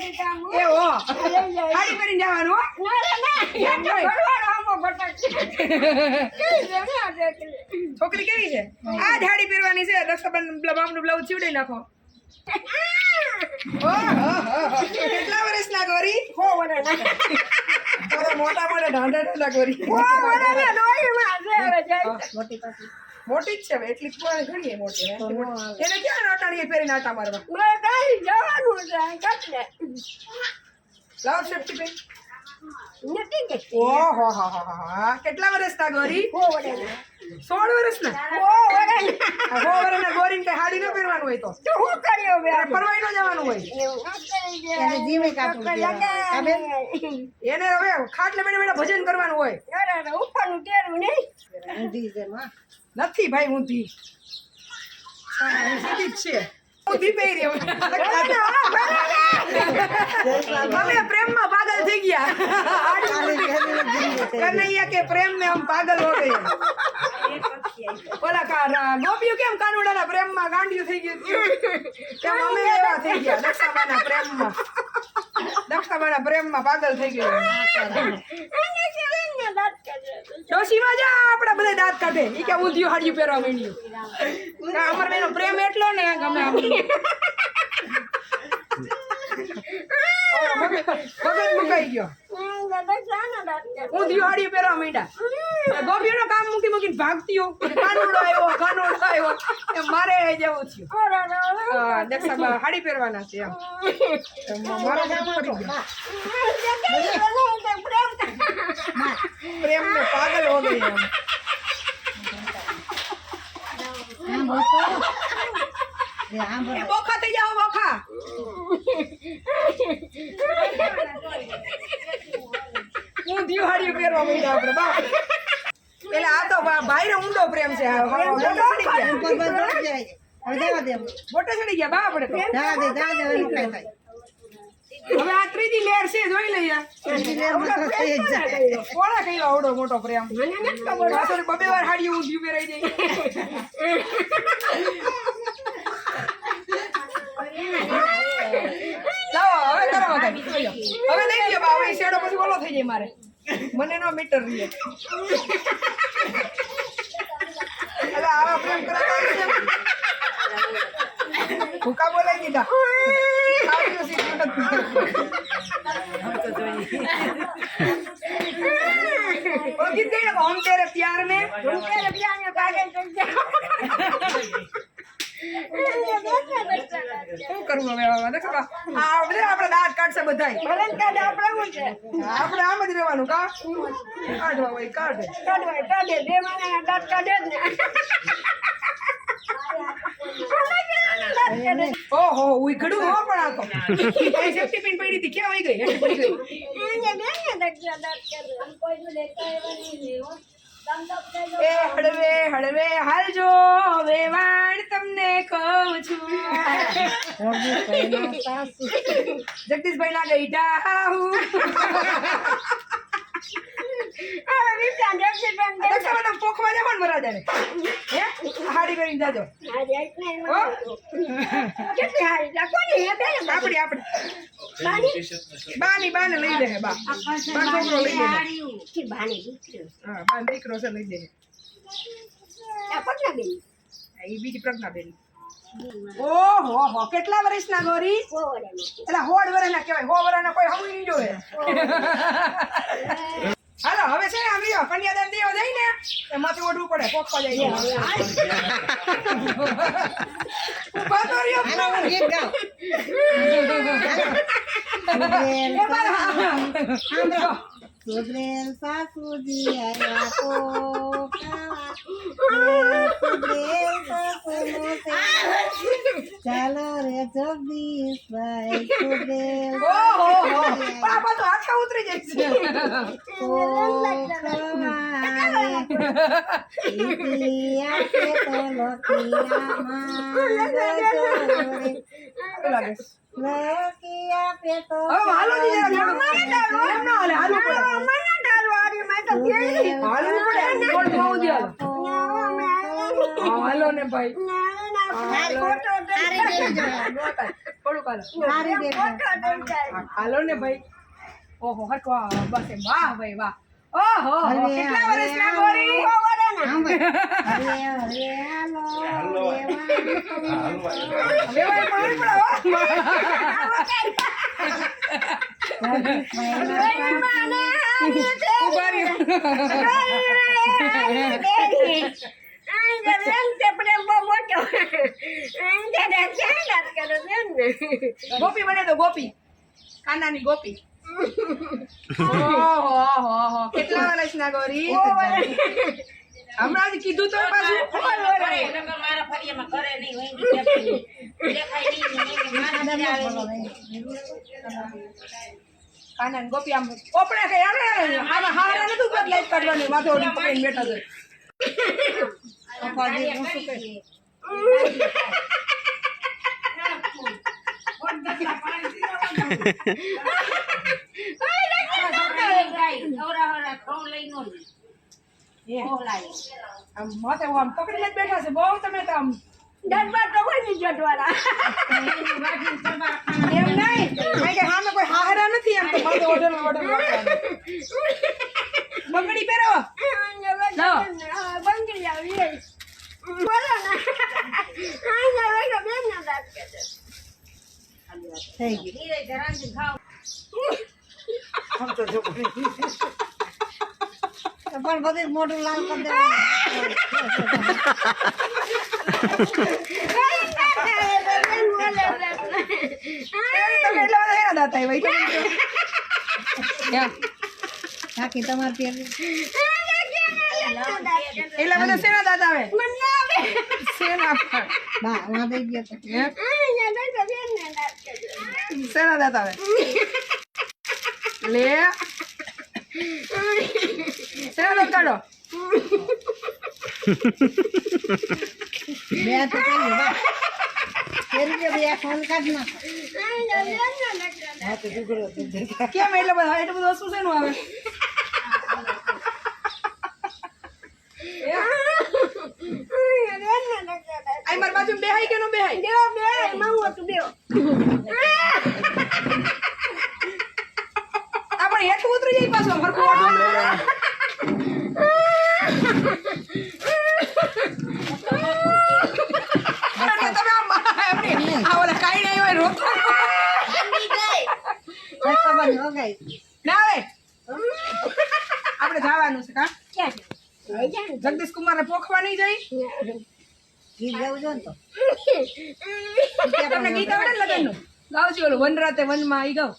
એ હો સાડી પહેરીને જવાનું છોકરી કેવી છે આ સાડી પહેરવાની છે રક્ષાબંધન બ્લાઉઝ સીવડાવી નાખો કેટલા વર્ષના ગોરી મોટા મોટા ઢાંઢા ગોરી મોટી જ છે એટલી ઘણી મોટી એને ક્યાં અટાણીએ પહેરીને આટા મારવા લાવ સેફ્ટી પેન ઓહો કેટલા વર્ષના ગોરી 16 વર્ષના 16 વર્ષના ગોરીને કઈ હાડી ન પહેરવાનું હોય તો ફરવાઈ ન જવાનું હોય એને હવે ખાટલે બેઠા ભજન કરવાનું હોય નથી ભાઈ ઊંધી સીધી જ છે ઊંધી પહેરી અમે પ્રેમમાં પાગલ થઈ ગયા કનૈયા કે પ્રેમ में हम पागल हो गए ઓલા ગોપીઓ કેમ કાનુડાના પ્રેમમાં ગાંડિયું થઈ ગયું તેમ અમે એવા થઈ ગયા દક્ષાબાના પ્રેમમાં પાગલ થઈ ગયા ડોશીમાં જા આપડા બધા દાંત કાઢે ઈ કે ઊંધિયું હાડિયું પહેરવા માંડ્યું અમાર બેનો પ્રેમ એટલો ને ગમે ભગત મુકાઈ ગયો ઊંધિયું હાડિયું પહેરવા માંડ્યા ગોપીઓનો કામ મૂકીને ભાગતી કાનુડો આવ્યો એમ મારે જવું થયું દક્ષાબા હાડી પહેરવાના છે એમ प्रेम में पागल हो गई हम बोखा થઈ જાઓ બોખા હું દિવાળી પહેરવા માંડ્યા આપણે બાપ પેલા આ તો ભાઈ ઊંડો પ્રેમ છે મોટો ચડી ગયા બા આપણે તો હવે આ ત્રીજી લેર છે જોઈ લઈએ કોણે કઈ આવડો મોટો પ્રેમ બબે વાર હાડી ઊંધી પહેરાઈ જાય લાવો હવે કરો હવે લઈ ગયો બા હવે શેડો પછી ઓલો થઈ જાય મારે મને નો મીટર રહીએ હવે આવા પ્રેમ કરતા ભૂકા બોલાઈ દીધા हम तेरे प्यार में पागल कर जाओ શું કરવું હવે દેખો આપણે દાંત કાઢશે બધાય આપણે આમ જ રહેવાનું કા કાઢવા હોય કાઢે બે માના દાંત કાઢે જ ને ઓહો ઉઈકડું હો પણ આ તો સેફ્ટી પિન પડી હતી ક્યાં વઈ ગઈ એ હળવે હળવે હાલજો વેવાણ તમને કહું છું જગદીશભાઈ ના ગઈઢા હું પોખવા જવાનું મરા જાણે હે હાડી કરીને જાજો આપડી બાને લઈ લે બા છોકરો લઈ લે હા દીકરો છે લઈ લે બીજી પ્રજ્ઞાબેન ઓહો કેટલા વર્ષના ગોરી એટલે 16 વર્ષના કહેવાય 100 વર્ષના કોઈ હમું નહીં જોવે હાલો હવે છે ને આમ રહ્યો કન્યાદાન દેવા જાય ને એમાંથી ઓઢવું પડે પોખવા જાય ઉભા તો રહ્યો ગીત ગાઓ સુધરેલ સાસુજી આયા તો ચાલો રે જગદીશભાઈ સુધરેલ બાપા તો આખા ઉતરી જાય હાલો ને ભાઈ થોડુંક હાલો ને ભાઈ. ઓહો હરકો બસ એમ. વાહ ભાઈ વાહ. ઓહો કેટલા વર્ષના ગોરી? હવે ભાઈ પણ ઉભા રહ્યો. ગોપી બને તો ગોપી, કાનાની ગોપી. ઓહો કેટલા વર્ષના ગોરી? હમણાં જ કીધું તો પાછું. કાનાની ગોપી આમ કોપડા કઈ આમાં હારા નતું બદલાઈ કરવાની. માથે ઓલી પકડીને બેઠો છે. માથે આમ પકડીને જ બેઠા છે. બહુ તમે તો આમ એમ નહીં કે સામે કોઈ હારા નથી. એમ તો માથે ઓઢો બંગડી પહેરો. પણ બધું મોઢું લાલ કરી બાકી તમારે એટલા બધા શેના દાંત આવે? શેના શેના દાંત આવે? લે શેના દાંત કાઢો? કેમ એટલે બધા એટલું બધું વસ્તુ શેનું આવે? આઈ માર બાજુ બેહાઈ કે નો બેહાઈ? આ પણ હેઠું ઉતરી જાય પાછો. હરખું તમે આ ઓલા કાઈ નહીં હોય રોતો ના આવે. આપણે જવાનું છે કા? જગદીશ કુમાર ને પોખવા નહીં જાય? તમને ગીત આવડે ને લગન નું? ગાવજી ઓલું વન રાતે વનમાં આઈ ગાવ.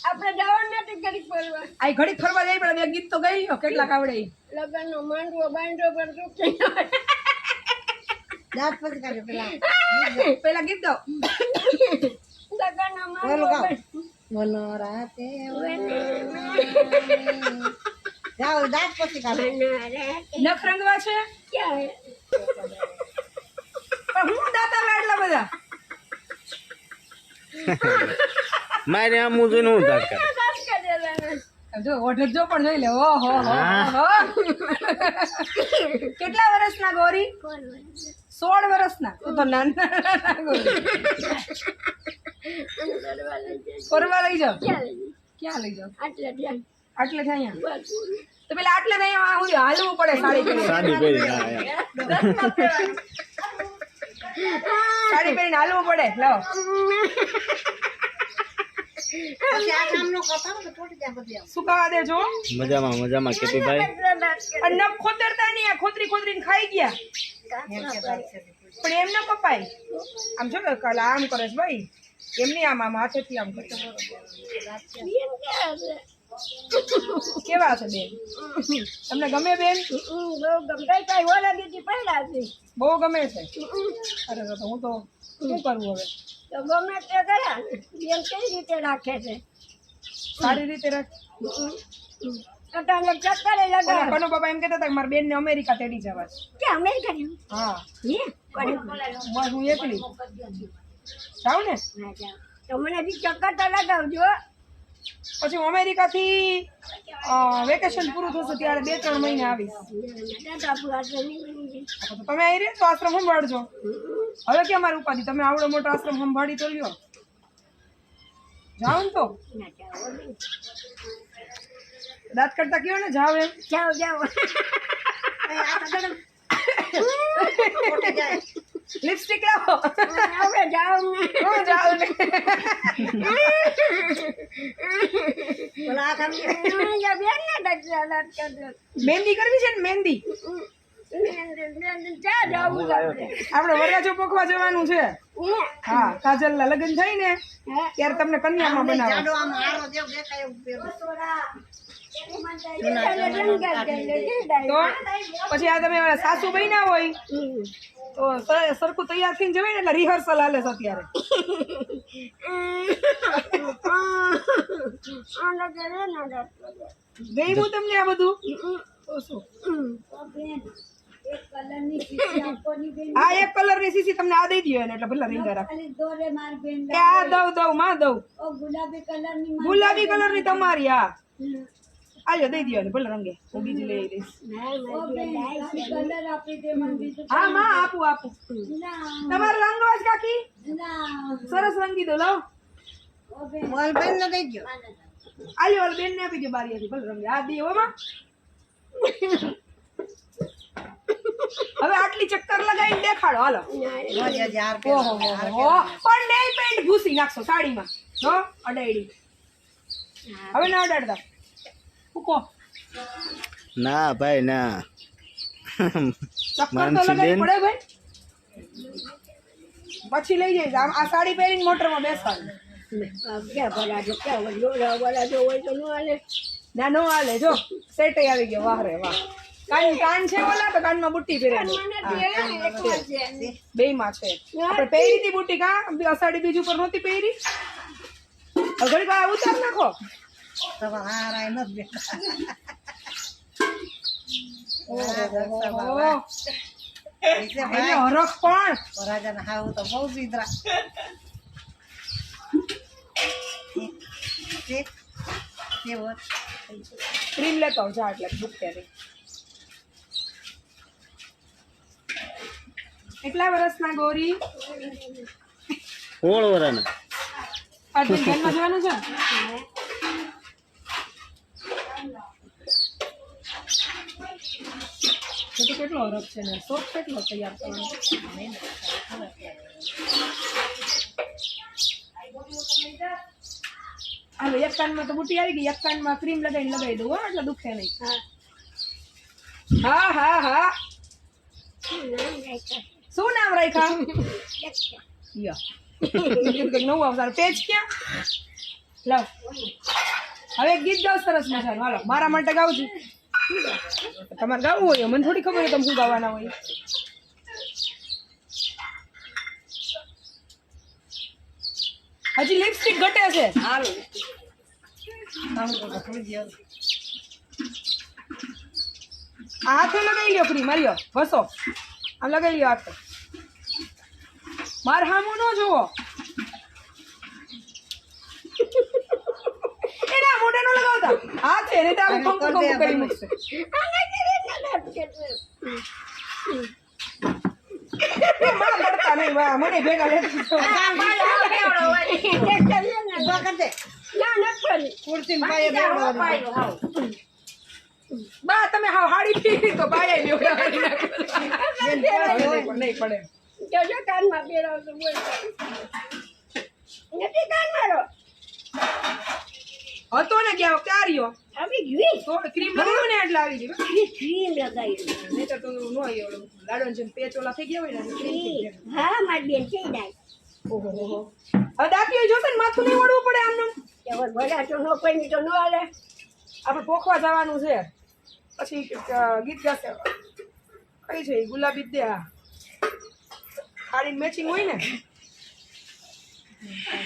આપણે જવાનું નથી ઘડીક ફરવા. આ ઘડીક ફરવા જાય પણ બે ગીત તો ગઈ કેટલાક આવડે. લગન નો માંડવો બાંધવો પર પેલા ગીત ગાવ. લગન નો માંડવો મનો રાતે જાઓ દાંત પછી કાઢો. નખ રંગવા છે ક્યાં પણ હું દાતા આવે એટલા બધા. મારે આમ જોઈને હું દાંત કાઢે. જો ઓઢ જો પણ જોઈ લે. ઓહો કેટલા વર્ષના ગોરી? 16 વર્ષના. તું તો નાના ગોરી. ફરવા લઈ જાવ? ક્યાં લઈ જાવ? આટલે ધ્યાન આટલે થાય અહીંયા તો પેલા આટલે થાય હાલવું પડે. સાડી પહેરી સાડી પહેરીને હાલવું પડે. લાવો સુકાવા દેજો. મજામાં મજામાં કેપીભાઈ. અને નખ ખોતરતા નહીં. આ ખોતરી ખોતરીને ખાઈ ગયા. પણ એમ ન કપાય. આમ જો કલા આમ કરે છે ભાઈ. એમની આમ આમ હાથેથી આમ કરે. કેવા છે બેન? તમને ગમે બેન? બહુ ગમે છે. અરે તો હું તો શું કરું હવે? તો ગમે તે ગયા બેન કઈ રીતે રાખે છે? સારી રીતે રાખ. અટાણે ચક્કરે લગાડ. કનુ બાબા એમ કહેતા હતા કે મારા બેન ને અમેરિકા તેડી જવા છે. કે અમેરિકા ને હા હે બસ હું એકલી જાઉં ને તો મને બી ચક્કર તો લગાવજો. પછી હું અમેરિકાથી વેકેશન પૂરું થશે ત્યારે 2-3 મહિને આવીશ. તો તમે અહીં રહે તો આશ્રમ સંભાળજો. હવે કે અમારી ઉપાધિ તમે આવડો મોટો આશ્રમ સંભાળી તો લ્યો. જાઓ ને તો ના જાઓ નહીં. દાંત કરતા કયો ને જાવ એમ જાઓ જાઓ ખોટી જાય. લિપસ્ટિક લાવો હવે જાઓ ને. હું જાઉં ને ઓલા આ કામ કરે. યા બેન ને દાંત કરજો. મહેંદી કરવી છે ને મહેંદી જા જાવું આપણે. આપણે વરરાજો પોખવા જવાનું છે હા કાજલ ના લગ્ન થાય ને ત્યારે તમને કન્યામાં બનાવો જાડો આમ હારો જેવો દેખાય એવું પહેરો. તો પછી આ તમે સાસુ બન્યા હોય તો સરખું તૈયાર થઈને જવાય ને એટલે રિહર્સલ હાલે છે અત્યારે ગયું તમને આ બધું તો શું? આ એક કલર ની સીસી તમને આ દઈ દો એને એટલે ભલે રીંગા રાખ કે આ દઉં માં દઉં ગુલાબી કલર ની તમારી હા આજો દઈ દો એને ભલે રંગે હું બીજી લઈ લઈશ હા માં આપું તમારે રંગવા જ કાકી સરસ રંગી દો લાવ બોલ બેન ને દઈ ગયો. આલ્યો વાલ બેન ને આપી દો બારીયાથી ભલે રંગે આ દે હો માં હવે આટલી ચક્કર લગાવીને દેખાડો હાલો બોલ હજી હાર ઓહો પણ નેલ પેન્ટ ઘૂસી નાખશો સાડીમાં હો અડાડી હવે ના અડાડતા ઉકો ના ભાઈ ના ચક્કર તો માનસી લગાવી બેન. પડે ભાઈ પછી લઈ જઈશ આ સાડી પહેરીને મોટરમાં બેસવાનું ક્યાં ભરાજો ક્યાં ભરાજો હોય તો ન હાલે. ના નો હાલે જો સેટ આવી ગયો વાહ રે વાહ કાન છે ઓલા તો કાનમાં બુટ્ટી પહેરેલી બે માં છે આપણે પહેરી હતી બુટ્ટી કા અષાઢી બીજ ઉપર નહોતી પહેરી ઘડી કા ઉતાર નાખો તમારા હાર આય નથી બેઠા. ઓહો પૈસે એટલે ભાઈ હરખ પણ વરરાજાને હાવ તો બહુ સીધરા. કેવો ક્રીમ લેતો આવ જા એટલે દુખે નહીં કેટલા વર્ષના ગોરી 16 વર્ષના આજની બેનમાં જવાનું છે તો કેટલો હરખ છે ને શોખ કેટલો તૈયાર કરવાનો હાલો એક કાનમાં તો બુટી આવી ગઈ એક કાનમાં ક્રીમ લગાવી દઉં હો એટલે દુખે નહીં હા હા હા શું નામ રાખ્યા યો નવું આવશે પેજ ક્યાં લાવ હવે એક ગીત ગાવ સરસ મજાનું હાલો મારા માટે ગાવજો તમારે ગાવું હોય મને થોડી ખબર હોય તમે શું ગાવાના હોય હજી લિપસ્ટિક ઘટે છે હાલ કામ તો થઈ ગયો. હાથે લગાવી લ્યો ફ્રી માર્યો બસો આમ લગાવી લ્યો હાથે માર હામું ન જુઓ એના મોઢે નો લગાવતા હાથે નહીં તો આમ કંકુ કંકુ કરી મૂકશે માં પડતા નહીં વાહ મને ભેગા લેતી તો. ઉભા કર દે. કુર્સી ને પાયે બેઠો બા તમે હાવ હાડી પીરી તો બાય લ્યો નહીં પડે જોજો કાનમાં પહેરાવતો બોલ નથી કાન મારો હતો ને ગયા ક્યાર્યો આવી ગઈ તો ક્રીમ લગાવ્યું ને એટલે આવી ગયું ક્રીમ લગાવી નહીં તો નો આવ્યો લાડો જેમ પેચ ઓલા થઈ ગયા હોય ને ક્રીમ થઈ જાય. હા મારી બેન થઈ જાય ઓહો હવે દાંતીઓ જોશે ને માથું નહીં વળવું પડે આમનું હવે ભલા તો નો કોઈ તો ન હાલે આપણે પોખવા જવાનું છે પછી ગીત ગાશે કઈ છે ઈ? ગુલાબી જ દે હા સાડી મેચિંગ હોય ને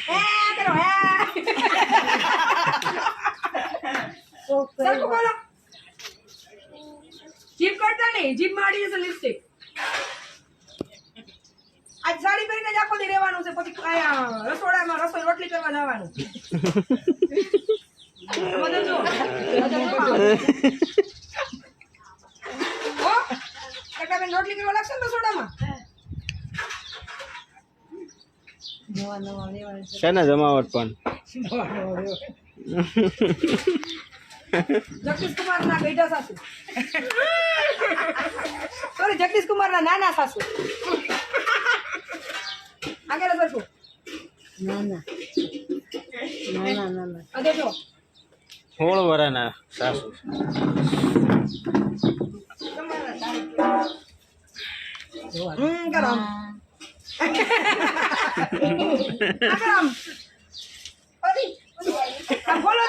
હે કરો હે સરખું બોલો જીભ કરતા નહીં જીભ માડી જશે લિપસ્ટિક આજ સાડી પહેરીને જ આખો દી રહેવાનું છે પછી આયા રસોડામાં રસોઈ રોટલી કરવા જવાનું મદદ જો ઓ કાકા બેન રોટલી કરવા લાગશે ને રસોડામાં છે ને જમાવટ પણ જગદીશ કુમાર ના બેટા સાસુ સોરી જગદીશ કુમાર ના નાના સાસુ આગળ સરખું અદે જો 16 વર્ષના સાસુ ગરમ ગરમ બોલો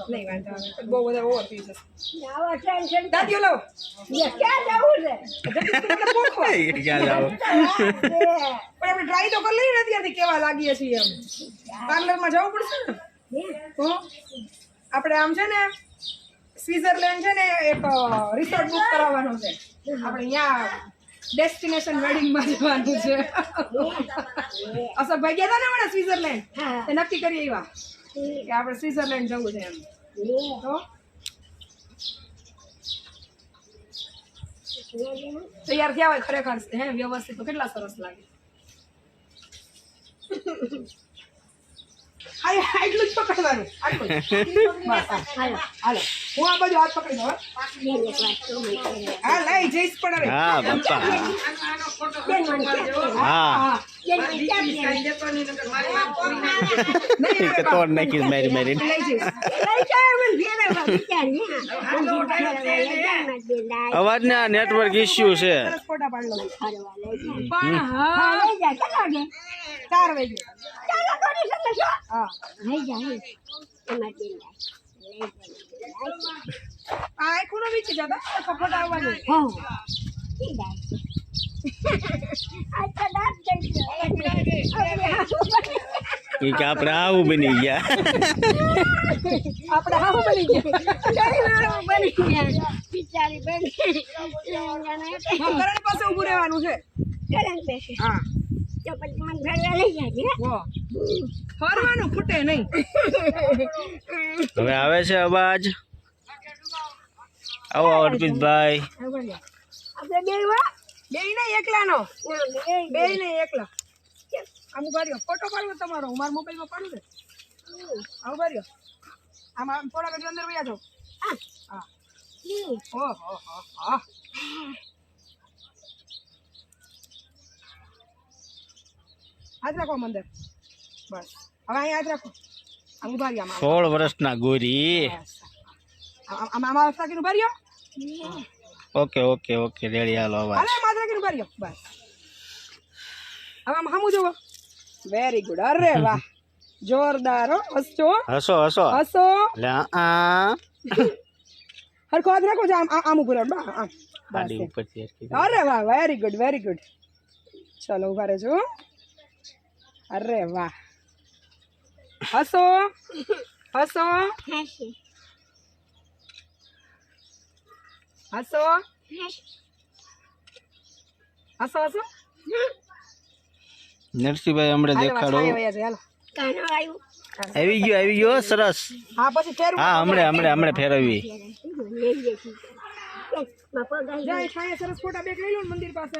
નહીં વાંધો બહુ બધા ઓવર પી જશે આવા ટેન્શન દાદીઓ લાવો ક્યાં જવું છે પોખવા ક્યાં જાવ પણ આપણે ટ્રાય તો કરી લઈએ ને અત્યારથી કેવા લાગીએ છીએ એમ પાર્લરમાં જવું પડશે ને તો આપણે આમ છે ને સ્વિટ્ઝરલેન્ડ છે ને એક રિસોર્ટ બુક કરાવવાનો છે આપણે અહીંયા ડેસ્ટિનેશન વેડિંગમાં જવાનું છે અશોકભાઈ ગયા હતા ને હમણાં સ્વિટ્ઝરલેન્ડ એ નક્કી કરીએ એવા કે આપણે સ્વિટ્ઝરલેન્ડ જવું છે એમ તો તૈયાર થયા હોય ખરેખર હે વ્યવસ્થિત તો કેટલા સરસ લાગે આટલું જ પકડવાનું આટલું બસ હાલો હાલો હું આ બાજુ હાથ પકડી દઉં હા લઈ જઈશ પણ હવે હા બાપા હા કે તોડ નાખીશ મારી મારી લઈ જઈશ અવાજ ને નેટવર્ક ઇસ્યુ છે સરસ ફોટા પાડી લઉં પણ હા 4 વાગે હા આ ખૂણો વીચી જતા ફોટા આવવાનું ઈ કે આપણે આવું બની ગયા આપણે આવું બની ગયા બિચારી બેન કરણી પાસે ઊભું રહેવાનું છે હા તો પછી મને ફરવા લઈ જાય ફરવાનું ફૂટે નહીં હવે આવે છે અવાજ આવો અર્પિતભાઈ આપણે બેવા બે નહીં એકલાનો ના બે નહીં એકલા આમ કર્યો ફોટો પાડવો તમારો હું મારા મોબાઈલમાં પાડું છે આવું કર્યો આમ થોડા કદી અંદર વયા જાઓ હા ઓહો હા હાથ રાખો મંદર બસ હવે અહીંયા હાથ રાખો આમ ઉભા રહ્યો 16 વર્ષના ગોરી આમાં હાથ રાખીને ઉભા રહ્યો ઓકે ઓકે ઓકે રેડી હાલો અવાજ હાલે હાથ રાખીને ઉભા રહ્યો બસ હવે આમ સામું જોવો વેરી ગુડ અરે વાહ જોરદાર હો હસજો હસો હસો હસો લે આ હરખો હાથ રાખો આમ આમ ઉભો રહો આમ ગાડી ઉપરથી હરખી અરે વાહ વેરી ગુડ ચલો ઉભા રહેજો અરે વાહ હસો હસો હસો હસો હસો નરસિંહભાઈ હમણાં દેખાડો કાનો આવ્યું આવી ગયો સરસ હા પછી ફેરવું હા હમણાં ફેરવી જાય છાયા સરસ ફોટા બે લઈ લો ને મંદિર પાસે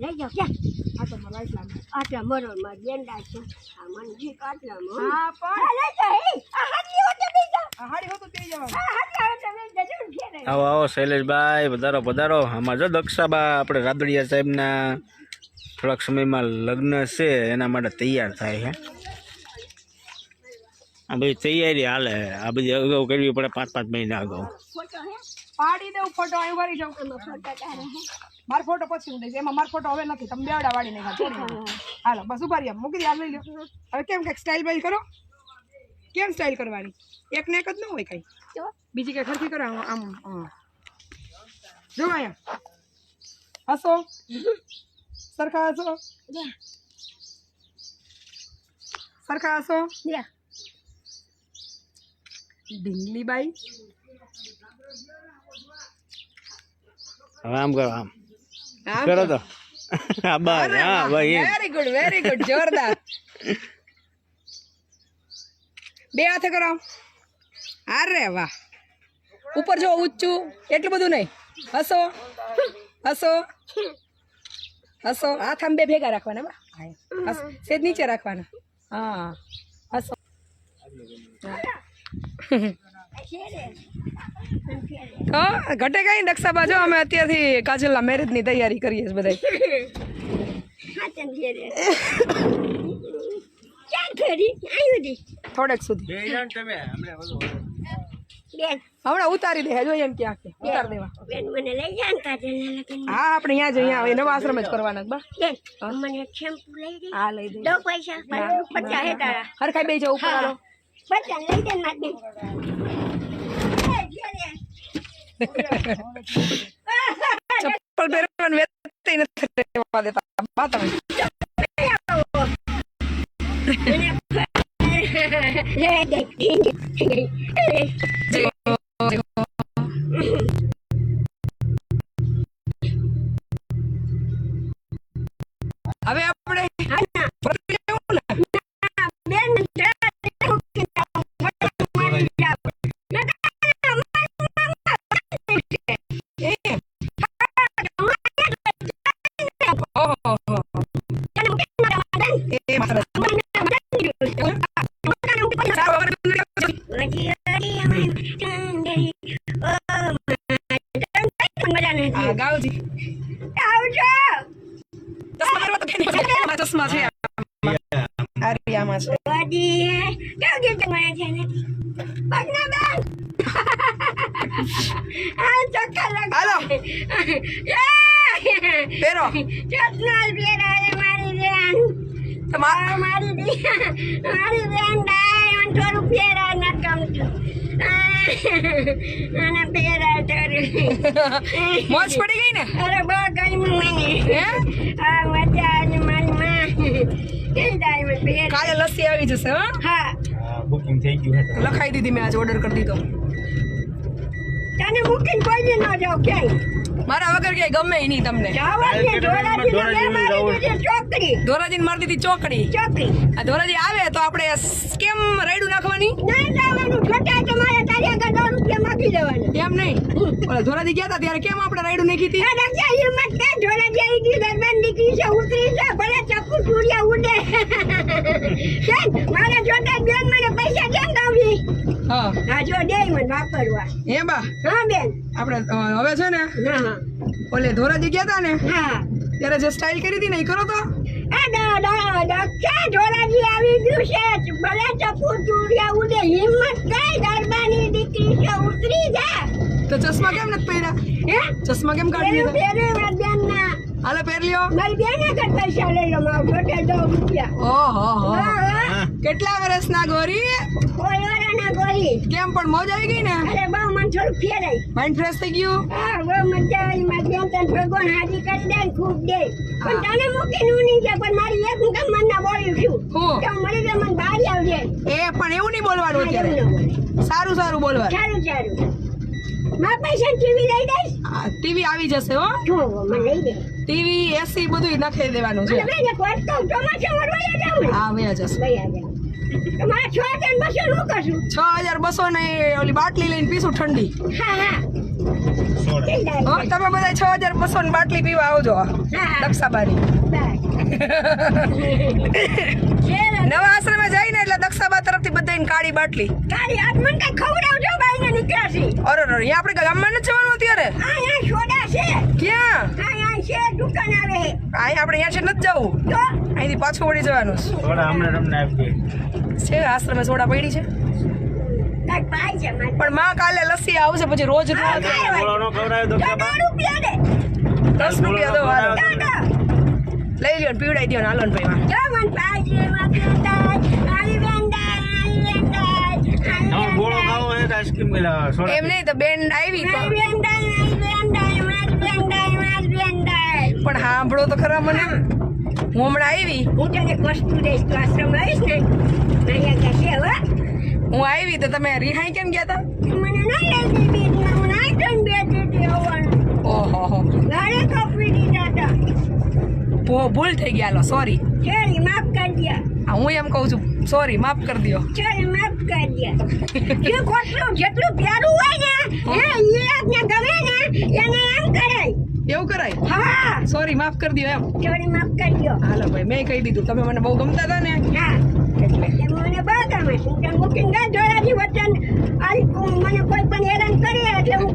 લઈ જાઓ ક્યાં આ તો મારા લાઈટ લાગે આટલા મરોડમાં ગેંડા છે આ મંદિર આટલામાં હા પણ લઈ જાઓ આ હાથી હોતે લઈ જાઓ આ હાડી હોતું તે જવાનું આ હાથી હોતે લઈ જજો ઘેરે આવો આવો શૈલેષભાઈ પધારો આમાં જો દક્ષાબા આપણે રાદડિયા સાહેબના થોડાક સમયમાં લગ્ન છે એના માટે તૈયાર થાય છે આ બધી તૈયારી હાલે આ બધી અગાઉ કરવી પડે 5-5 મહિના અગાઉ ફોટો હે પાડી દઉં ફોટો અહીં વાળી જાઉં આમાં ફોટા તારે હે મારો ફોટો પછી હું દઈશ એમાં મારો ફોટો હવે નથી તમે બેવડા વાળી નહીં હાલો બસ ઉભા રહ્યા મૂકી દે હાલ લઈ લો હવે કેમ કંઈક સ્ટાઇલ બાઇલ કરો કેમ સ્ટાઇલ કરવાની એક ને એક જ ન હોય કઈ તો બીજી કઈ ખર્ચી કરો આમ જો અહીંયા હસો સરખા હસો યા સરખા હસો યા ઢીંગલી બાઈ હવે આમ કરો આમ કરો તો હા બસ હા ભાઈ વેરી ગુડ જોરદાર બે હાથે કરો અરે વાહ ઉપર જો ઊંચું એટલું બધું નહીં હસો હસો હસો હાથ આમ બે ભેગા રાખવાના બા હા સેજ નીચે રાખવાના હા હસો તો ઘટે કઈ દક્ષા બાજુ અમે અત્યારથી કાજલના મેરેજની તૈયારી કરીએ છીએ બધા થોડેક સુધી હમણાં ઉતારી દે જોઈએ એમ ક્યાં ઉતાર દેવા હા આપણે અહીંયા જ અહીંયા નવા આશ્રમ જ કરવાના બા હા લઈ દે હરખાઈ બે જાવ ઉપર હાલો ચપ્પલ પહેરવાનું વેચતી નથી રહેવા દેતા બા તમે હવે આપણે ગાવજી ચશ્મા છે આરિયામાં છે હાલો પહેરો મોજ પડી ગઈ ને અરે બહુ ગરમી મને મજા આવી મારી માં કાલે લસ્સી આવી જશે હા બુકિંગ થઈ ગયું છે લખાઈ દીધી મેં આજે ઓર્ડર કરી દીધો તને મૂકીને કોઈ ન જાવ ક્યાંય મારા વગર ક્યાંય ગમે નહીં તમને ચોકડી ધોરાજીને મારી દીધી ચોકડી ચોકડી આ ધોરાજી આવે તો આપણે કેમ રાયડું નાખવાની નહીં જવાનું છોટા તમારે તારી આગળ 10 રૂપિયા માગી દેવાના કેમ નહીં ઓલા ધોરાજી ગયા હતા ત્યારે કેમ આપણે રાયડું નાખી હતી મારા છોટા બેન મને પૈસા કેમ ગાવી હા હા જો દે મને વાપરવા હે બા હા બેન આપણે હવે છે ને હા ઓલે ધોરાજી ગયા હતા ને હા ત્યારે જે સ્ટાઇલ કરી હતી ને એ કરો તો ધોરાજી આવી ગયું છે ભલે ચપ્પુ ચૂડિયા ઉડે હિંમત કઈ દરબારની દીકરી છે ઉતરી જા તો ચશ્મા કેમ નથી પહેર્યા હે ચશ્મા કેમ કાઢી દીધા બેન બેન ના હાલો પહેર લ્યો મારી બેન આગળ પૈસા લઈ લો મારો છોટે 10 રૂપિયા ઓહો હો હા કેટલા વર્ષના ગોરી કોઈ વાળાના ગોળી કેમ પણ મોજ આવી ગઈ ને અરે બહુ મન થોડું ફેરાય માઇન્ડ ફ્રેશ થઈ ગયું હા બહુ મજા આવી મારી બેન તને ભગવાન હાજી કરી દે ને ખૂબ દે પણ તને મૂકીને હું નહીં જાય પણ મારી એક હું કામ મનના બોલ્યું છું હું કે મળી જાય મને બહાર આવજે એ પણ એવું નહીં બોલવાનું અત્યારે સારું સારું બોલવાનું સારું સારું મારા પૈસા ટીવી લઈ દઈશ ટીવી આવી જશે હો જો મને લઈ દે ટીવી એસી બધું નાખી દેવાનું છે મને બેન કોટ તો ચોમાસા વરવાયા જાવ હા વયા જશે વયા જા તમારા 6200 નું કરશું 6200 ને ઓલી બાટલી લઈને પીશું ઠંડી હા હા હો તમે બધા 6200 ની બાટલી પીવા આવજો દક્ષાબાની નવા આશ્રમે જઈને એટલે દક્ષાબા તરફથી બધાને કાળી બાટલી કાળી આજ મને કઈ ખવડાવજો બાઈને નીકળાશી અરે અરે અહીંયા આપણે ગામમાં નથી જવાનું અત્યારે આ સોડા છે ક્યાં આ છે દુકાન આવે અહીંયા આપણે અહીંયા છે નથી જવું તો અહીંથી પાછું વળી જવાનું થોડા હમણાં તમને આપી છે આશ્રમે સોડા પડી છે કાઈ પાઈ છે મારે પણ માં કાલે લસ્સી આવશે પછી રોજ નો ખવડાવ્યો તો 10 રૂપિયા દે 10 રૂપિયા દો હાલો દાદા લઈ લ્યો ને પીવડાઈ દો ને હાલો ને ભાઈ જો મન પાઈ છે આવી ગોળો ખાવો હોય તો આઈસ્ક્રીમ મિલા સોડા એમ નહીં તો બેન આવી તો પણ સાંભળો તો ખરા મને હું હમણાં આવી હું તને વસ્તુ દઈશ તો આશ્રમ આવીશ ને અહીંયા કહેશે હવે હું આવી તો તમે રિહાઈ કેમ ગયા હતા મને ના લઈ દીધી હું ના જન બે દીધી આવવાનું ઓહો હો ગાડે કપી દીધા હતા ભૂલ થઈ ગયા લો સોરી ચલ માફ કરી દે હું એમ કહું છું સોરી માફ કરી દો ચલ માફ કરી દે જે કોટલું જેટલું પ્યારું હોય ને એ આપને ગમે ને એને એમ કરાય એવું કરાય હા સોરી માફ કરી દો એમ ચોરી માફ કરજો હાલો ભાઈ મેં કહી દીધું તમે મને બહુ ગમતા હતા ને હા એટલે એટલે મને બહુ ગમે છે હું મૂકીને ગઈ ધોરાજી વચન મને કોઈ પણ હેરાન કરે એટલે હું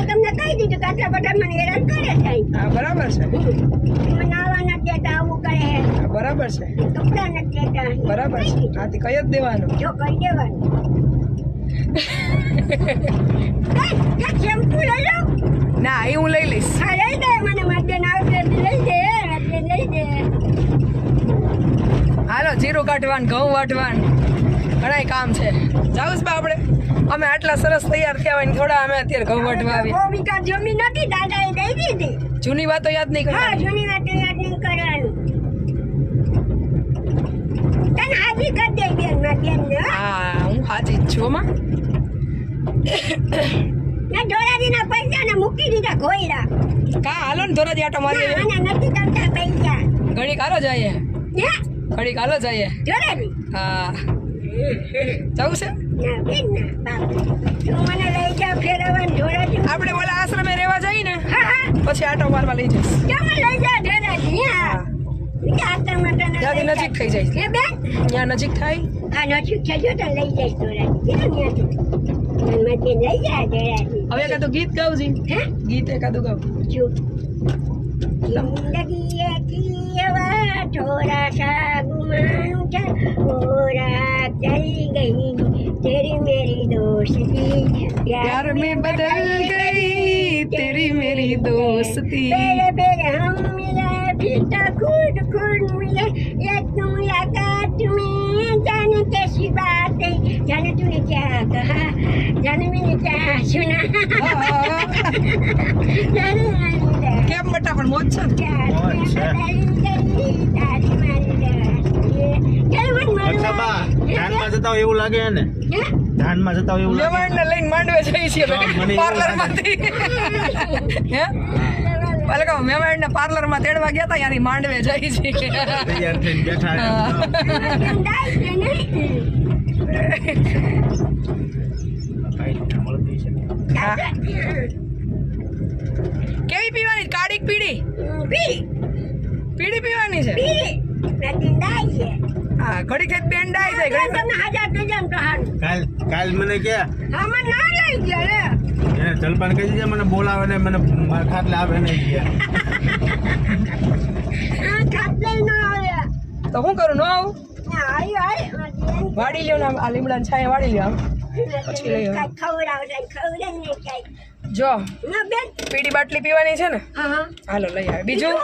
તમને કહી દીધું કે આટલા બધા મને હેરાન કરે છે હા બરાબર છે મને આવા નથી દેતા આવું કરે હા, બરાબર છે કપડા નથી દેતા બરાબર છે આથી કઈ જ દેવાનું જો કહી દેવાનું શેમ્પુ લઈ લો ના એ હું લઈ લઈશ હા લઈ દે મને મારી બેન આવે લઈ દે લઈ દે હાલો જીરું કાઢવાનું ઘઉં વાટવાનું ઘણાય કામ છે જાઉં બા આપણે અમે આટલા સરસ તૈયાર થયા હોય ને થોડા અમે અત્યારે ઘઉં વાટવા આવી બહુ વિકા જમી નથી દાદાએ દઈ દીધી જૂની વાતો યાદ નહીં હા કરવાની જૂની વાત યાદ નહીં કરવાનું તને હાજી કરી દે બેન મારી બેન હા હું હાજી જ છું માં ના ધોરાજીના પૈસા ને મૂકી દીધા ખોયડા કા હાલો ને ધોરાજી આટો મારી ના મને નથી ગમતા પૈસા ઘડીક હાલો જઈએ હે ઘડીક હાલો જઈએ ધોરાજી હા જવું છે ના બેન ના બાપ તું મને લઈ જા ફેરવવાનું ધોરાજી આપણે ઓલા આશ્રમે રહેવા જઈએ ને હા હા પછી આટો મારવા લઈ જઈશ તમે લઈ જા ધોરાજી હા ત્યાંથી નજીક થઈ જાય એ બેન ત્યાં નજીક થાય આ નજીક છે જો તો લઈ જઈશ ધોરાજી ક્યાં ત્યાંથી લઈ જા ધોરાજી હવે એકાદું ગીત ગાવજી હે ગીત એકાદું ગાવ जो जिंदगी की हवा थोड़ा सा गुमान था और चल गई तेरी मेरी दोस्ती प्यार में बदल गई तेरी मेरी दोस्ती पहले पहले हम मिले फिर तो खुद खुद मिले एक मुलाकात में जाने कैसी बातें जाने तूने क्या कहा जाने मैंने क्या सुना जाने કેમ બટા પણ મોજ છે ને? અચ્છા ધાનમાં જતા હોય એવું લાગે ને ધાનમાં જતા હોય એવું લાગે મેવાડને લઈને માંડવે જઈએ છીએ હા, મને એવું પાર્લર માંથી હે ભલે કહો મેવાડને પાર્લર માં તેડવા ગયા હતા યાર ઈ માંડવે જઈ છીએ તૈયાર થઈને બેઠા હા. મળતી છે હા. કેવી પીવાની કાળી કે પીળી પીળી પીવાની છે હા ઘડી ખેત બેન ડાઈ જાય ઘડી કાલ મને કે એને જલપાન કહી દીધે મને બોલાવે ને મને મારા ખાટલે આવે ને તો શું કરું ન આવું વાડી લ્યો ને આ લીમડાની છાયા વાડી લ્યો આમ. પછી લઈ જો પીળી બાટલી પીવાની છે ને હાલો લઈ આવે બીજું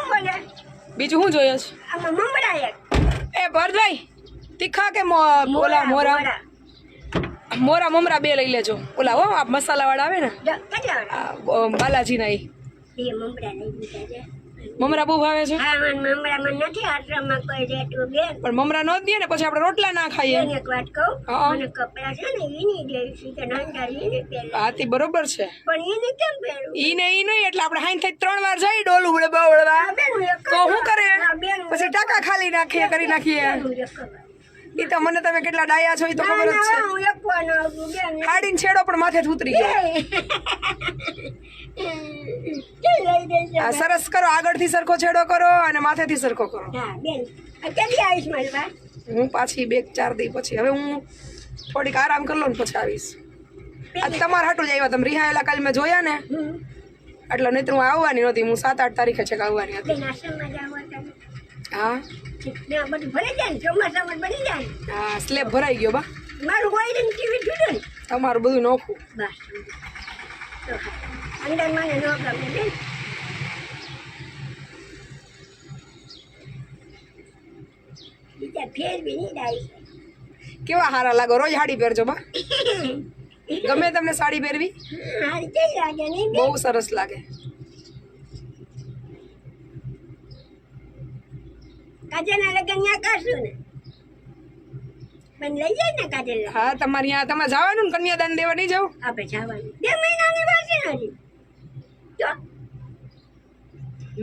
બીજું શું જોઈએ છે એ ભરતભાઈ તીખા કે ઓલા મોરા મોરા મમરા બે લઈ લેજો ઓલા હો આ મસાલા વાળા આવે ને બાલાજી ના મમરા બહુ ભાવે છે પણ મમરા નો જ દે ને પછી આપણે રોટલા ના ખાઈએ હા. હાથી બરોબર છે ઈ ને ઈ નહીં એટલે આપણે હાઈન થઈ 3 વાર જઈ ડોલું બળવા તો શું કરે પછી ટાકા ખાલી નાખીએ કરી નાખીએ ઈ તો મને તમે કેટલા ડાયા છો ઈ તો ખબર જ છે હાડીને છેડો પણ માથે ઉતરી ગયો આ સરસ કરો આગળથી સરખો છેડો કરો અને માથેથી સરખો કરો હું પાછી 2-4 દી પછી હવે હું થોડીક આરામ કરી લઉં ને પછી આવીશ આજ તમારા હાટું જ આવ્યા તમે રિહાયેલા કાલ મેં જોયા ને એટલે નહીં હું આવવાની નહોતી હું 7-8 તારીખે છે આવવાની હતી હા હા સ્લેબ ભરાઈ ગયો બા તમારું બધું નોખું અંદર મને ન ગમે બેન બીજા ફેર બી નહીં ડાય કેવા હારા લાગો રોજ સાડી પહેરજો બા ગમે તમને સાડી પહેરવી હારી કઈ લાગે નહીં બહુ સરસ લાગે કાજલના લગ્ન ત્યાં કરશું ને મને લઈ જાય ને કાજલ હા તમારે ત્યાં તમે જવાનું ને કન્યાદાન દેવા નહીં જાવ આપણે જવાનું 2 મહિનાની વાર છે ને હજી તો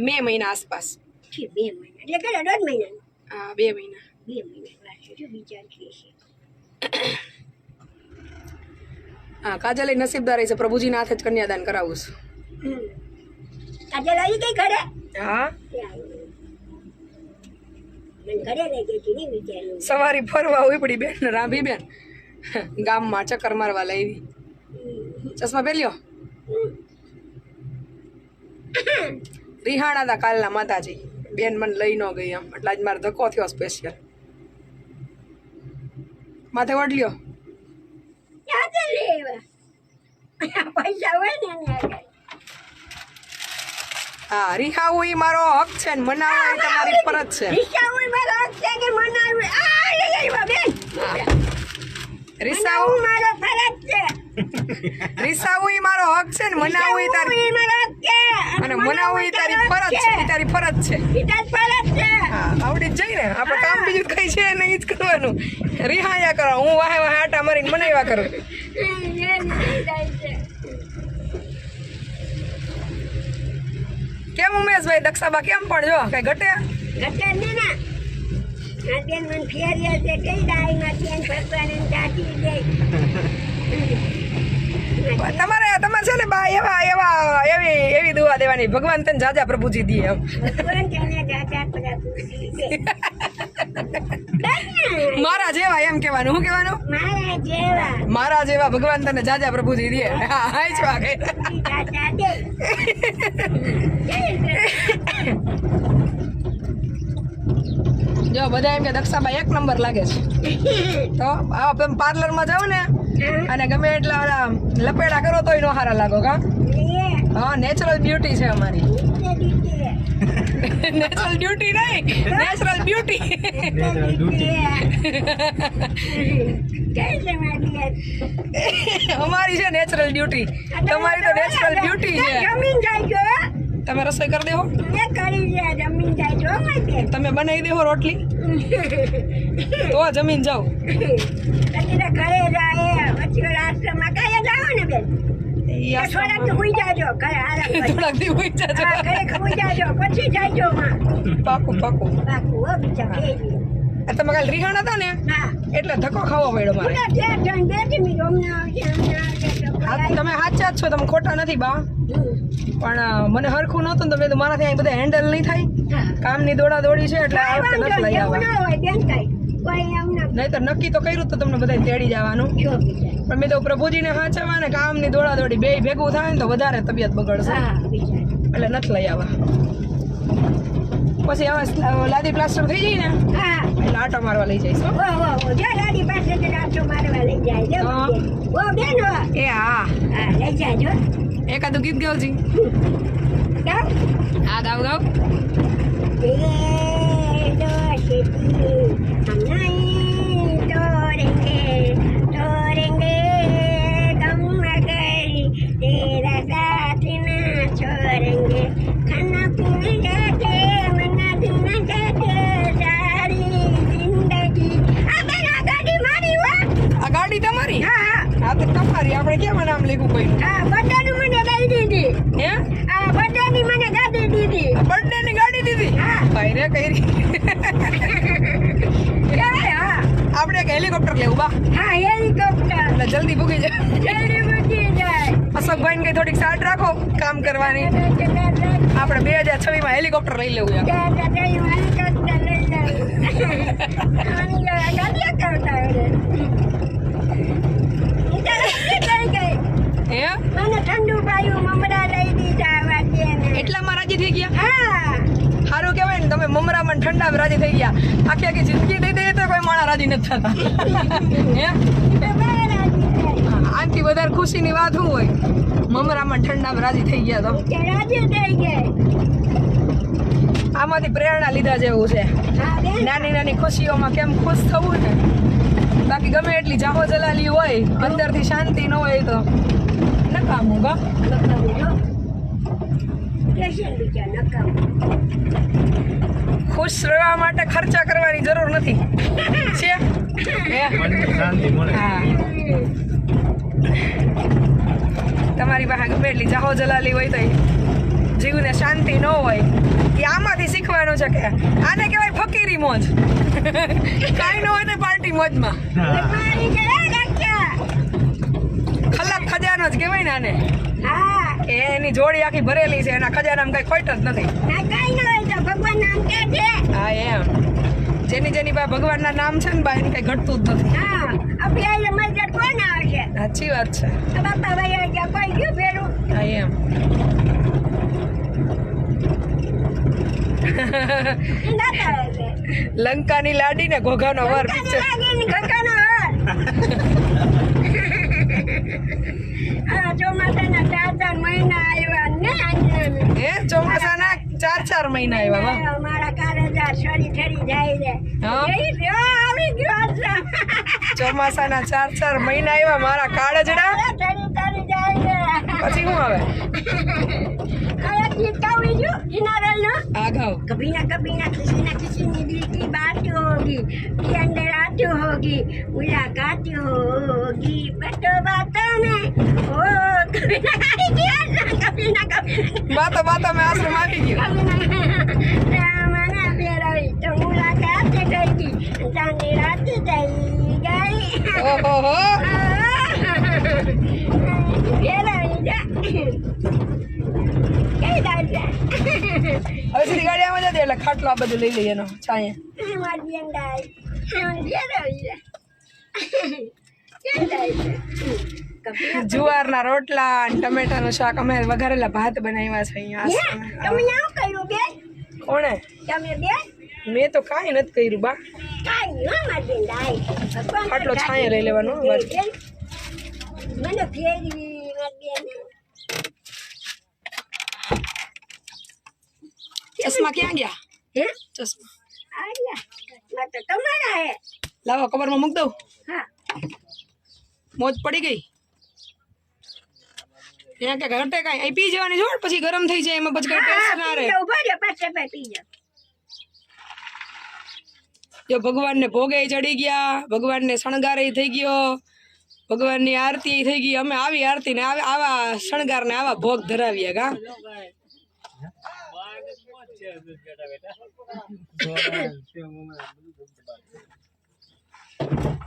મે મહિના આસપાસ છે 2 મહિના એટલે કેટલા 1.5 મહિના હા 2 મહિના 2 મહિના વાર છે જો વિચાર કરીએ છીએ હા કાજલ નસીબદાર છે પ્રભુજીના હાથે જ કન્યાદાન કરાવું છું કાજલ આવી ગઈ ઘરે હા મને ઘરે લઈ ગઈ હતી નહીં વિચાર્યું સવારી ફરવા ઉપડી બેન ને રાંભી બેન ગામમાં ચક્કર મારવા લાવી ચશ્મા પહેર્યો રિહાણા હતા કાલના માતાજી બેન મને લઈ ન ગઈ એમ એટલે આજ મારે ધક્કો થયો સ્પેશિયલ માથે વડલ્યો ક્યાં છે લેવા પૈસા હોય ને એની આગળ. હા રિહાવું ઈ મારો હક છે ને મનાવવા ઈ તમારી ફરજ છે રિક્ષા હોય મારો હક છે કે મનાવું આ લઈ આવ્યા બેન રિસાવું મનાવું મારો ફરજ છે રિસાવું ઈ મારો હક છે ને મનાવું ઈ તારી ઈ મારો હક છે અને મનાવું ઈ તારી ફરજ છે ઈ તારી ફરજ છે ઈ તારી ફરજ છે હા આવડી જ જાય ને આપણે કામ બીજું કઈ છે નહીં ઈ જ કરવાનું રિહાયા કરો હું વાહે વાહે આટા મારીને મનાવ્યા કરું કેમ ઉમેશભાઈ દક્ષાબા કેમ પણ જો કઈ ઘટે ઘટે ને ના આ બેન મને ફેરિયા છે કઈ ડાળીમાં બેન ભગવાન દાટી દે તમારે છે ને બા એવી દુઆ દેવાની ભગવાન તને જાજા પ્રભુજી દે એમ ભગવાન તને દાદા પ્રભુ મારા જેવા એમ કહેવાનું શું કહેવાનું મારા જેવા મારા જેવા ભગવાન તને જાજા પ્રભુજી દે હા હાઈ છો આ કઈ દાદા દે જો બધા એમ કે દક્ષાબા એક નંબર લાગે છે તો આ તમે પાર્લરમાં જાવ ને અને ગમે એટલા ઓલા લપેડા કરો તોય નો હારા લાગો કા હા નેચરલ બ્યુટી છે અમારી નેચરલ ડ્યુટી નહીં નેચરલ બ્યુટી અમારી છે નેચરલ ડ્યુટી તમારી તો નેચરલ બ્યુટી છે જમીન જાય તમે રસોઈ કરી દેવો મેં કરી છે જમીન જાય તમે બનાવી દેવો રોટલી તો જમીન જાઓ અત્યારે ઘરે જાય પછી રાષ્ટ્રમાં કયા જાઓ ને બેન થોડાક તો હુઈ જાજો ઘરે આરામ કરી. થોડાક દી હોઈ જાજો હા, ઘરે હુઈ જાજો પછી જાજો માં પાકું પાકું બાકુ હો બીજા કેજી આ તમે કાલ રિહાણા હતા ને હા એટલે ધક્કો ખાવો પડ્યો મારે પૂરા જે જણ બેઠી મી અમને આવશે આ તમે સાચા જ છો તમે ખોટા નથી બા પણ મને હરખું નહોતું ને તો મેં તો મારાથી અહીં બધા હેન્ડલ નહીં થાય કામની દોડા દોડી છે એટલે આ વખતે નથી લઈ આવવા નહીં તો નક્કી તો કર્યું તો તમને બધા તેડી જવાનું પણ મેં તો પ્રભુજીને સાચવવા ને કામની દોડા દોડી બે ભેગું થાય ને તો વધારે તબિયત બગડશે એટલે નથી લઈ આવવા પછી હવે લાદી પ્લાસ્ટર થઈ જાય ને એટલે આટો મારવા લઈ જઈશ હો. એ હા એકાદું ગીત ગાવજી હા ગાવ ગાવ तेरा साथ ना छोड़ेंगे खाना पीने जाते मना पीना जाते सारी जिंदगी આ ગાડી મારી હો આ ગાડી તમારી હા હા તો તમારી આપણે કેમ નામ લીધું કોઈ આ બધાનું મને ગાડી દીધી હે આ બધાની મને ગાડી દીધી બર્થડે ની ગાડી દીધી હા. ભાઈ રે કઈ હા આપણે એક હેલિકોપ્ટર લેવું બા હા હેલિકોપ્ટર એટલે જલ્દી ભૂગી જાય જલ્દી મૂકી જાય અશોકભાઈ ને કઈ થોડીક સાટ રાખો કામ કરવાની આપણે 2026 માં હેલિકોપ્ટર લઈ લેવું યાર હે મને ઠંડુ પાયું મમરા લઈ દીધા વાગ્યાને એટલામાં રાજી થઈ ગયા હા સારું કહેવાય ને તમે મમરામાં ઠંડા રાજી થઈ ગયા આખી જિંદગી દઈ દઈએ તો કોઈ માણા રાજી નથી થતા હે આનાથી વધારે ખુશીની વાત શું હોય મમરામાં ઠંડામાં રાજી થઈ ગયા તો રાજી થઈ ગઈ આમાંથી પ્રેરણા લીધા જેવું છે હા બેન નાની નાની ખુશીઓમાં કેમ ખુશ થવું ને બાકી ગમે એટલી જાહો જલાલી હોય અંદરથી શાંતિ ન હોય તો નકામું ગા ખુશ રહેવા માટે ખર્ચા કરવાની જરૂર નથી છે હે? હા તમારી પાસે ગમે એટલી જાહો જલાલી હોય તો જીવને શાંતિ ન હોય એ આમાંથી શીખવાનું છે કે આને કહેવાય ફકીરી મોજ કાંઈ ન હોય તો પાર્ટી મોજમાં ખલાક ખજાનો જ કહેવાય ને આને હા કે એની જોડી આખી ભરેલી છે, એના ખજાનામાં કઈ ખોટ જ નથી. ના કઈ ન હોય તો ભગવાન નામ કે છે. હા એમ જેની જેની પાસે ભગવાનના નામ છે ને બા એને કઈ ઘટતું જ નથી. હા આપણે આઈને મસ્જિદ કોણ આવશે? સાચી વાત છે. બાપા ભાઈ ગયા કોઈ ગયું ભેરું. હા એમ નાતા હશે. લંકાની લાડી ને ઘોઘાનો વર પિક્ચર. લાગીને ઘરકાનો હાર. આ ચોમાસાના 4 મહિના આવ્યા ને આજના. હે ચોમાસાના 4 મહિના આવ્યા વાહ. મારા કારેજા સરી ઠરી જાય છે. હા? જઈ ગયો, આવી ગયો આટલા. ચોમાસાના 4 મહિના આવ્યા મારા કાળજડા. ઠરી ઠરી જાય છે. પછી શું આવે? આ ગીત ગાવી જો કિનારેલનું. આ ગાઓ. कभी ना किसी न किसी ने दिल की बात होगी, कि अंदर आती होगी, मुलाकात होगी, बातों बातों में ओ कभी ना બાતો બાતો મેં આશ્રમ આવી ગયો. रामना फेराई तो मुलाकात गई, चांदी रात गई गई ઓહો फेराई जा कई दाल जा હવે સીધી ગાડીમાં જતી એટલે ખાટલો આ બધું લઈ લઈએ એનો છાંયે. मारी अंडाई फेराई जा कई कभी જુવારના રોટલા અને ટમેટાનું શાક અમે વઘારેલા ભાત બનાવ્યા છે અહીંયા આશ્રમે. તમે ના કર્યું બેન? કોણે? તમે બેન મેં તો કાંઈ નથી કર્યું બા. કાંઈ ન મારી દાઈ આટલો છાંયે લઈ લેવાનો બસ. મને ફેરવી મારી બેન. ચશ્મા ક્યાં ગયા? હે ચશ્મા આયા માં તો તમારા હે. લાવો કબરમાં મૂક દઉં. હા મોજ પડી ગઈ. ત્યાં કે ઘટે કાંઈ અહીં પી જવાની જોડ પછી ગરમ થઈ જાય એમાં પછી કઈ ટેસ્ટ ના રહે. ઉભા રહ્યો પાછા પી જાઓ. જો ભગવાનને ભોગે ચડી ગયા, ભગવાનને શણગારે થઈ ગયો, ભગવાનની આરતી થઈ ગઈ. અમે આવી આરતી ને આવા શણગાર ને આવા ભોગ ધરાવીએ કા.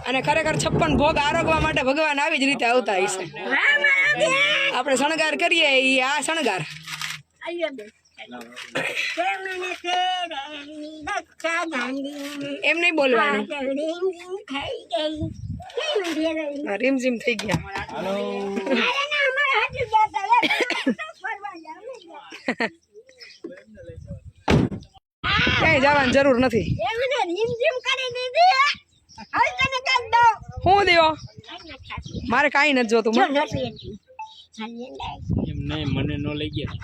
અને ખરેખર 56 ભોગ આરોગવા માટે ભગવાન આવી જ રીતે આવતા હશે. હા મારા બેન આપણે શણગાર કરીએ એ આ શણગાર. આયો બેન તે મને ફેરવી દક્ષા ગાંધી એમ નહીં બોલવાનું. રીંગ ખાઈ ગઈ કેમ ફેરવી હા, રીમઝીમ થઈ ગયા. અરે ના અમારા હાથે જતા લે ફરવા જાવ ને ક્યાંય જવાની જરૂર નથી. એ મને રીમઝીમ કરી દીધી હવે તને કાઢ દો હું દેવો કાઈ ન ખાતી મારે કાંઈ નથી જોતું. જો નથી હતી ચાલી લાઈ એમ નહીં મને ન લઈ ગયા.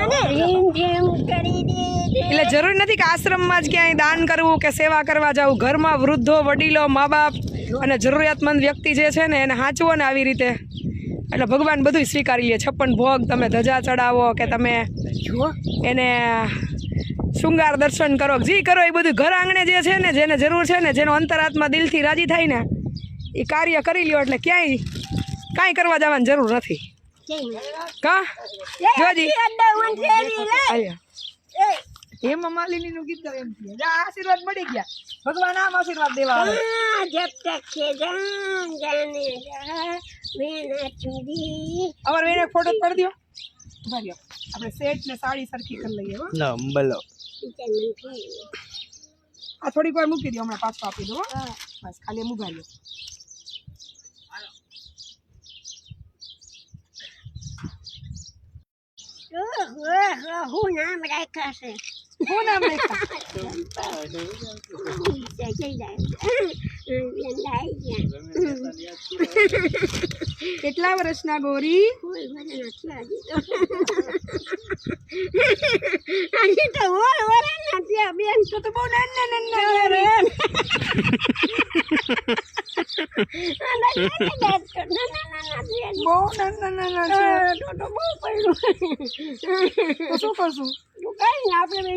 અને રીમઝીમ કરી દીધી એટલે જરૂર નથી કે આશ્રમમાં જ ક્યાંય દાન કરવું કે સેવા કરવા જવું. ઘરમાં વૃદ્ધો, વડીલો, મા બાપ અને જરૂરિયાતમંદ વ્યક્તિ જે છે ને એને સાચવો ને આવી રીતે એટલે ભગવાન બધું સ્વીકારી લે. 56 ભોગ તમે ધજા ચડાવો કે તમે એને શૃંગાર દર્શન કરો, જે કરો એ બધું ઘર આંગણે જે છે ને જેને જરૂર છે ને જેનો અંતરાત્મા દિલથી રાજી થાય ને એ કાર્ય કરી લ્યો. એટલે ક્યાંય કાંઈ કરવા જવાની જરૂર નથી કા જોજી. હેમા માલિનીનું ગીત ગાવ એમ થયું. જા આશીર્વાદ મળી ગયા. ભગવાન આમ આશીર્વાદ દેવા આવે. जब तक से जान जाने रहा मैं नाचूंगी અમારે એને ફોટો પાડી દો. ઉભા રહ્યો. આપણે સેટ ને સાડી સરખી કરી લઈએ હો. લો બોલો. આ થોડીક વાર મૂકી દો, હમણાં પાછો આપી દો હો. બસ ખાલી એમ ઉભા રહ્યો. હું નામ રાખ્યા છે શું નામ રાખ્યા? કેટલા વર્ષના ગોરી? બેન તો બહુ નાના બહુ નાના છે. તો શું કરશું? કઈ આપણે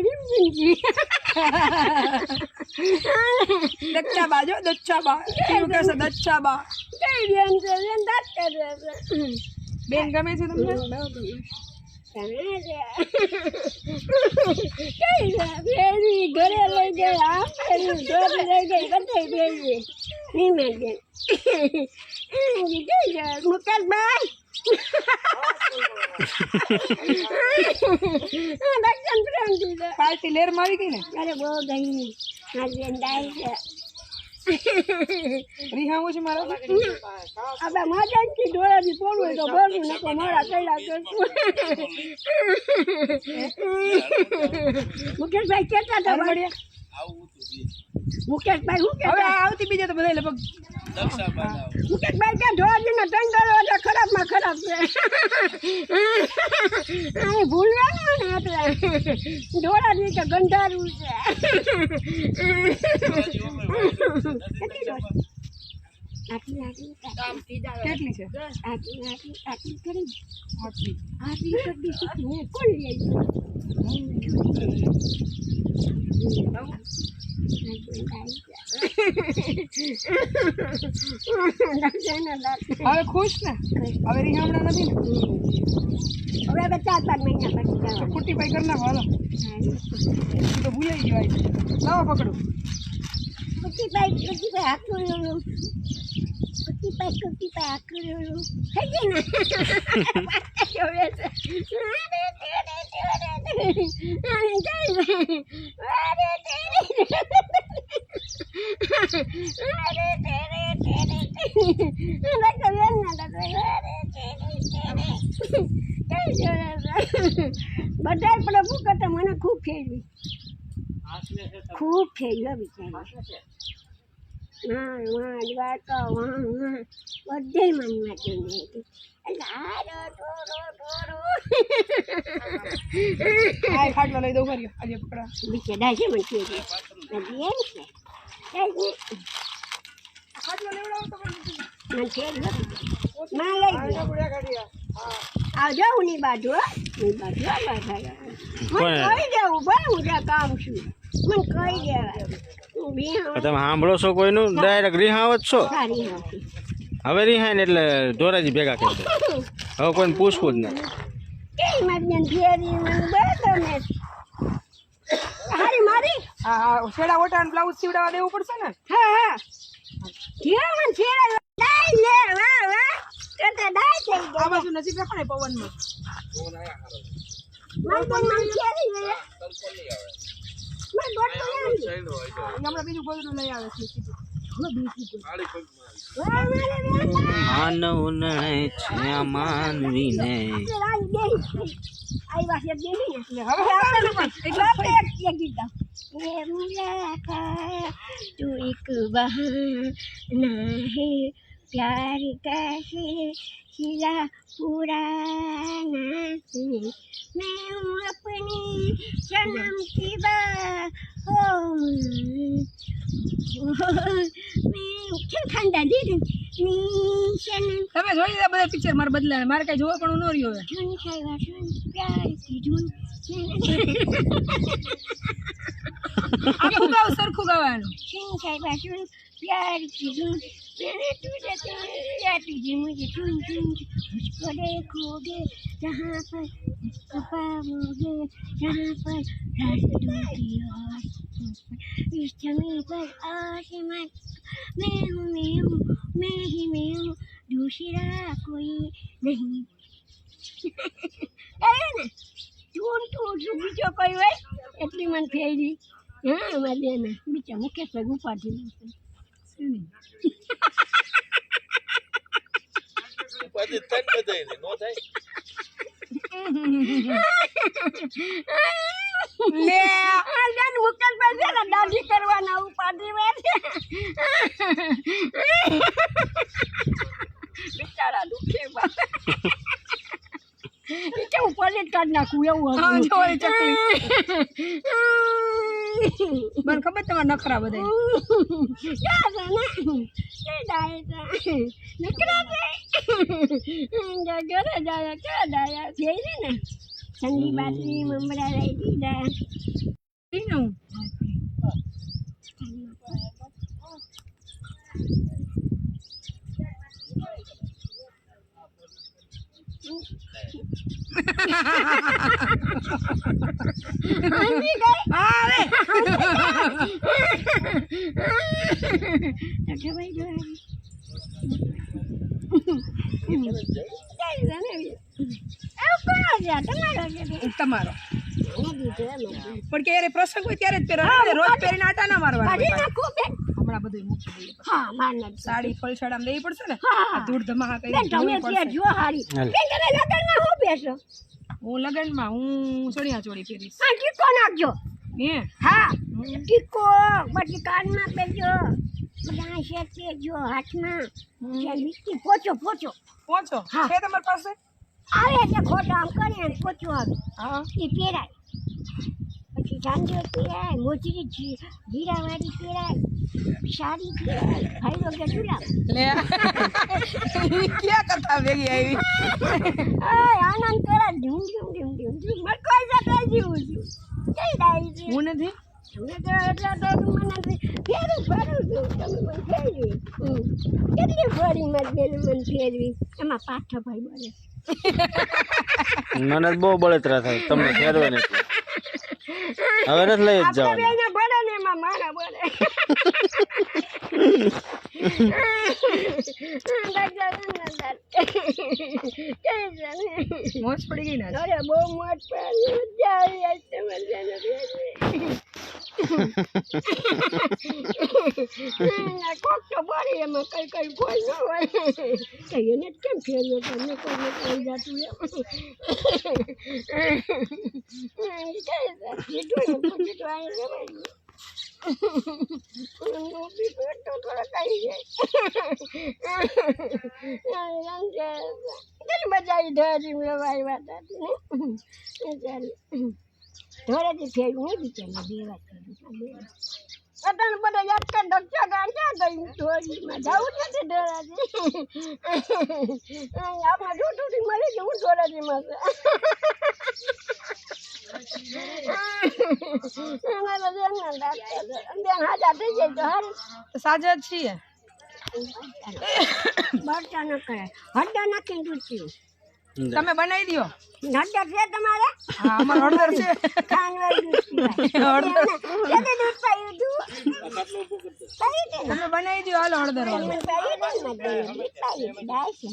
દચ્ચાબા જો દચ્ચાબા કેવું કહેશે દચ્ચાબા. કઈ બેન છે બેન દાંત કરે છે બેન ગમે છે તમને? ફેરવી ઘરે લઈ ગઈ આમ ફેરવી ઘરે લઈ ગઈ કથઈ ફેરવી નિમે બેન મુકેશભાઈ દર્શન પ્રેમ દીધો પાર્ટી લેરમાં આવી ગઈ ને અરે બહુ ગઈ મારી બેન ડાય છે રીહાવું છે મારા આપણે મજાથી ડોળાથી પોડવું હોય તો બોલવું નકો મારા કૈલા કરશું મુકેશભાઈ કેટલા હતા મુકેશભાઈ હું કે હવે આવતી બીજે તો બધા લગભગ મુકેશભાઈ કે ઢોળાજીનો ટંગારો એટલે ખરાબમાં ખરાબ છે અહીં ભૂલવાનું ને એટલે ઢોળાજી કે ગંધારું છે કેટલી છે આટલી કરી આટલી આટલી કરી શીખી કોણ લે હવે ખુશ ને હવે રીહામણા નથી ને હવે 4-5 મહિના પછી જવા કુટ્ટી પાઈ કરી નાખો હાલો તો ભૂલાઈ ગયો લાવો પકડું કુટીભાઈ આખું કુટીભાઈ આખું થઈ ગઈ ને બધા પ્રભુ કરતા મને ખૂબ ખેડવી બિચારી દ્વારકા બધે મનમાં જોઈ હતી આ ખાટલો લઈ દઉં કર્યો આજે પકડા બીજે દાજે મને ખેડવી હજી એમ છે ખાટલો લેવડાવો તો મને ખેડવી માં લઈ ગયો આવજો ની બાજુ ની બાજુ મને કહી દેવું ભાઈ હું જ્યાં કામ છું મને કહી દેવાય તમે સાંભળો છો કોઈનું ડાયરેક્ટ રિહાવ જ છો સારી હતી હવે રિહાય ને એટલે ઢોરાજી ભેગા કરી દે હવે કોઈને પૂછવું જ નહીં કેવી મારી ફેરી મને બરાબર ને હારી મારી હા શેડા ઓટા બ્લાઉઝ સીવડાવવા દેવું પડશે ને હા કેવું મને ફેરા ડાય લે વાહ વાહ તો ડાય થઈ ગઈ આ બાજુ નજીક રાખો ને પવનમાં મને ફેરી લે હમણાં બીજું ગોદડું લઈ આવે છે માનવ ને છે માનવીને તું એક બહાના હે प्यार कैसे सिला पुराना मैं हूँ अपनी जन्म की मैं ठंडा दे दूँ તમે જોઈ લીધા બધા પિક્ચર મારા બદલા મારે કઈ જોવા પણ ન રહ્યો હવે सुन प्यार की धुन આખું ગાવ સરખું ગાવાનું सुन प्यार की धुन मैंने तुझे या तुझे मुझे चुन चुन मुझको देखोगे जहाँ पर मुझको पाओगे जहाँ पर रास्तों की ओर इस जमीन पर आसमान मैं हूँ मैं ही हूँ दूसरा कोई नहीं ને તું બીજો કોઈ હોય એટલી મને ફેરી હા મારી બેન બીજા મુકેશ ઉપાધી દાદી કરવાના ઉપાધી બિચારા દુખે કેવું પલેટ કાઢ નાખું એવું મને ખબર તમારે નખરા બધા ઘરે જાય ક્યાં ડાયા જઈ ને ઠંડી બાટલી મમરા લઈ દીધા તમારો પણ ક્યારે પ્રસંગ હોય ત્યારે જ પહેરવાનો રોજ પહેરીને આટા ના મારવાના હમણાં બધું મૂકી દઈએ હા માર સાડી ફળસાડામાં દેવી પડશે ને હા. આ ધૂળ ધમાકા કરી બેન તમે ત્યાં જો હારી બેન તમે લગનમાં હું બેસો હું લગનમાં હું ચણિયા ચોળી પહેરીશ આ ટીકો નાખજો હે હા ટીકો પછી કાનમાં પહેરજો બધા શેક પહેરજો હાથમાં ત્યાં વીસથી પોચો પહોંચો હા. છે તમારી પાસે આવે છે ખોટો આમ કરે ને પોચો આવે હા એ પહેરાય પછી ચાંદો પહેરાય મોચરી જીરાવાળી પહેરાય સાડી પહેરાય ભાઈ વગર ચૂલા લે ક્યાં કરતા ભેગી આવી આનંદ કરે ધૂમ ધૂમ ધૂમ ધૂમ ધૂમ મરકોઈ જતા જીવું છું કઈ ડાઈ છે હું નથી તમે તો એટલા તો મને ફેરું ફરું છું તમે મને ફેરવી કેટલી ફરી મારી બેન મને ફેરવી એમાં પાઠ ભાઈ બોલે મને જ બહુ બળતરા થાય તમને ફેરવે ને હવે નથી લઈ જ આપણે જવાનું બેને ભરે ને એમાં મારા બોલે મોજ પડી ગઈ ને આજ? અરે બહુ મોજ પડી મજા આવી આજ તમારે બેને ફેરવી કોક તો બોલી એમાં કઈ કઈ કોઈ ન હોય કઈ એને જ કેમ ફેરવ્યો તમને કોઈને કોઈ જાતું મજા આવી ધોરી મેળવાઈ વાત ધોરેથી ફેરવું નહીં બિચારી બે વાત કરું અત્યારે બધા યાદ કર ડોક્ટર ક્યાં ગયું ધોરીમાં જવું નથી ધોરાજી આપણે ઢૂંઢું મળી જવું ધોરાજીમાં બેન હાજર થઈ જાય તો હારું તો સાજા જ છીએ બરતા ન કરે હળદર નાખીને દૂધ પીવું તમે બનાવી દો હળદર છે તમારે હા અમાર હળદર છે ખાંડવાળી દૂધ પીવાય હળદર કેને દૂધ પાયું તું પાયું દે તમે બનાવી દો હાલો હળદર વાળું મને પાયું દે ને દૂધ પાયું ડાય છે